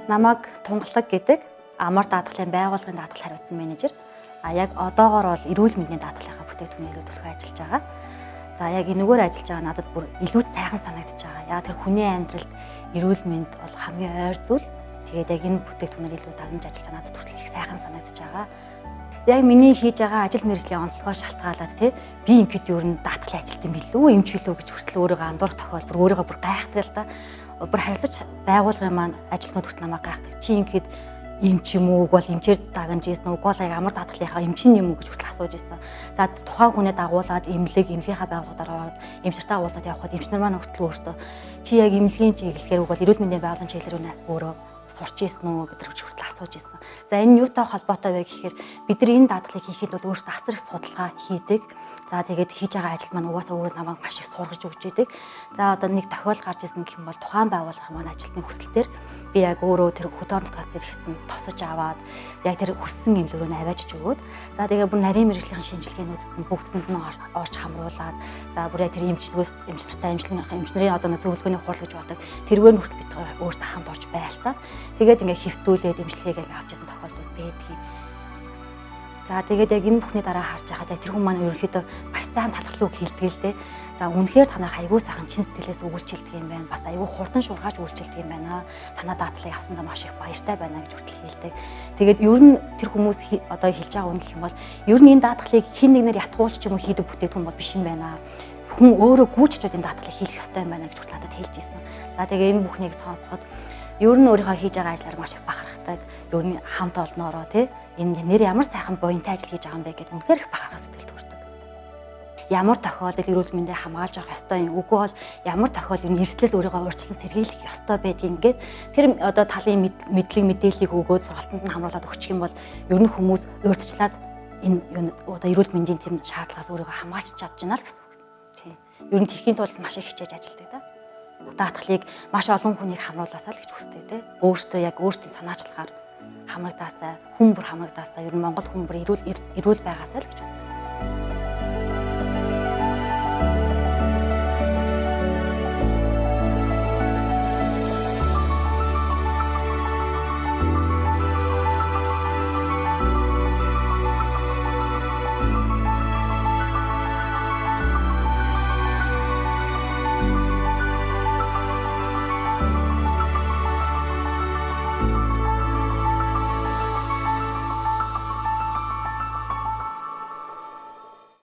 Намайг Тунгалаг гэдэг амар даатгалын байгууллагын даатгал хариуцсан менежер. Яг одоогоор бол эрүүл мэндийн даатгалынхаа бүтээгдэхүүнийг төлөхөөр ажиллаж байгаа. За яг энэгээр ажиллаж байгаа надад бүр илүү сайхан санагдаж байгаа. Яг тэр хүний амьдралд эрүүл мэнд бол хамгийн ойр зүйл. Тэгээд яг энэ бүтээгдэхүүнээр илүү дамжиж ажиллаж байгаа надад хүртэл их сайхан санагдаж байгаа. Яг миний хийж байгаа ажил мэргэжлийн онцлогоо шалтгаалаад би ингээд юу н даатгалын ажилт юм билүү, эмч билүү гэж хүртэл өөрийгөө андуурах тохиолдол өөрийгөө бүр гайхдаг л да. Бүр харилцаж байгуулгын маань ажилтнууд хүртэл намайг гайхдаг. Чи ингээд эмч юм уу, уг бол эмчээр дагнаж ийсэн, уг бол яг амар даатгалынхаа эмчин юм уу гэж хүртэл асууж ийсэн. За тухайн хүнээ дагуулад эмнэлгийнхаа байгууллагуудаар ороод эмчнэртэй уулзаад явхад эмчнэр маань хүртэл өөртөө чи яг эмнэлгийн чиглэлээр уг бол эрүүл мэндийн байгууллагын чиглэлээр өөрөө сурч ийсэн үү гэдэрч хүртэл асууж ийсэн. За энэ юутай холбоотой вэ гэхээр бид нар энэ даатгалыг хийхэд бол өөрсдөө асар их судалгаа хийдэг. За тэгээд хийж байгаа ажил маань угаасаа өөрөө намайг маш их сургаж өгч идэг. За одоо нэг тохиол гарч ирсэн гэх юм бол тухайн байгууллагын маань ажилтны хүсэлтээр би яг өөрөө тэр хөтөр нутгаас ирэхэд нь тосож аваад яг тэр хүссэн юм рүү аваачж өгөөд за тэгээд бүр нарийн мэргэжлийн шинжилгээнүүдэд нь бүгдэнд нь орж хамруулад за бүр яг тэр эмчнэртэй эмчнэрийн одоо зөвлөгөөний хурал гэж болдог тэргээр нь хүртэл бид өөртөө хамт орж байлцаад тэгээд ингээ хэвтүүлээд эмчилгээгээ авч ирсэн тохиолдол байдгийг. За тэгээд яг энэ бүхний дараа харж байхад тэр хүн маань ерөнхийдөө маш сайн талхлыг хэлдэг л дээ. За үнэхээр танах айгүй сайхан чин сэтгэлээс үйлчилдэг юм байна. Бас айгүй хурдан шургааж үйлчилдэг юм байна. Танаа даатгалыг авсандаа маш их баяртай байна гэж хүртэл хэлдэг. Тэгээд ер нь тэр хүмүүс одоо хэлж байгаа үнэ гэх юм бол ер нь энэ даатгалыг хэн нэгнээр ятгуулч ч юм уу хийдэг бүтээгдэхүүн бол биш юм байна. Хүн өөрөө гүйччихэд энэ даатгалыг хийх ёстой юм байна гэж хүртэл надад хэлж ирсэн. За тэгээд энэ бүхнийг сонсоход ер нь өөрийнхөө хийж байгаа ажлаар маш их бахархдаг. Ер нь хамт олноороо энэ нэр ямар сайхан буянтай ажил хийж байгаа юм бэ гэдээ үнэхээр их бахархах сэтгэл төрдөг. Ямар тохиолдолд эрүүл мэндийг хамгаалж явах ёстой юм. Үгүй бол ямар тохиолдолд энэ эрсдлээс өөрийгөө урьдчилан сэргийлэх ёстой байдгийг ингээд тэр одоо талын мэдээллийг өгөөд сургалтанд нь хамруулад өгчих юм бол ер нь хүмүүс урьдчилаад энэ одоо эрүүл мэндийн тэм шаардлагаас өөрийгөө хамгаалж чадчихна л гэсэн үг. Тийм. Ер нь тэрхийн тулд маш их хичээж ажилладаг да. Даатгалыг маш олон хүнийг хамруулаасаа л гэж хүсдэг те. Өөртөө яг өөртөө санаачлагаар хамрагдаасаа, хүн бүр хамрагдаасаа, ер нь Монгол хүн бүр эрүүл байгаасаа л гэж хүсдэг.